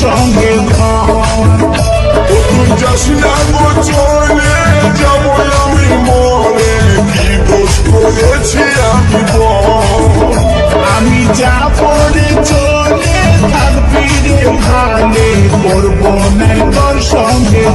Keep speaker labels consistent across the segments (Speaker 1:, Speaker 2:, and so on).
Speaker 1: সঙ্গে তুই যাস না গো চলে যাবো আমি মরে, কি দোষ করেছি আমি আমি যাবো রে চলে থাকবি রে ভালে, করবো না তোর সঙ্গে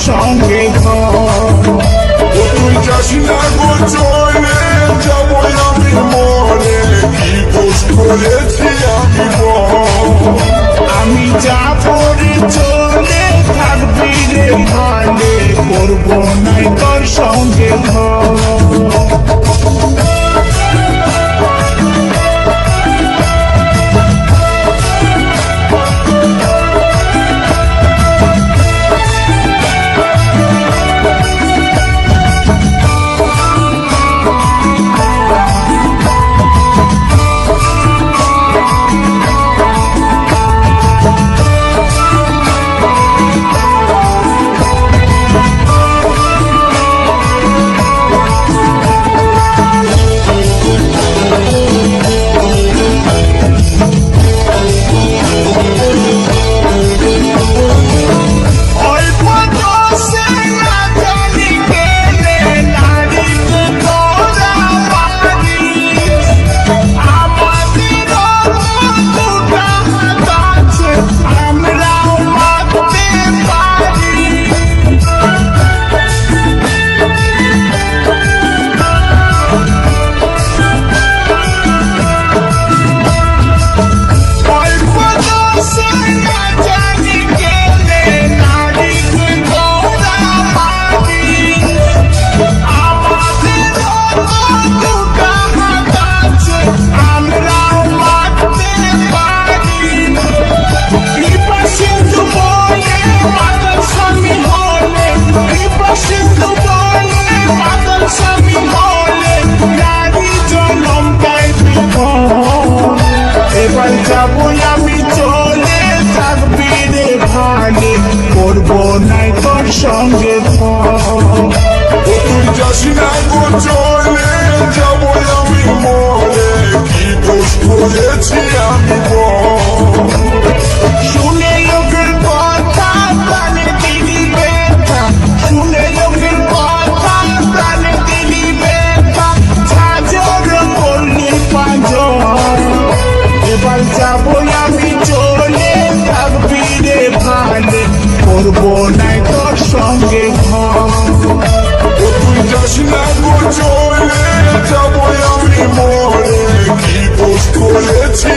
Speaker 1: সঙ্গে তুই যাস না গো চলে যাবো আমি মরে, কি দোষ করেছি আমি যাবো রে চলে থাকবি রে ভালে, করবো না তোর সঙ্গে যাবো আমি চলে থাকবি রে ভালে, করবো নাই তোর সঙ্গে তুই যাস না গো চলে যাবো আমি মরে, কি দোষ করেছি আমি শুনে লোকের কথা কানে দিক সঙ্গে ঘর ও তুই যাস না গো চলে যাবো আমি মরে কি দোষ করেছি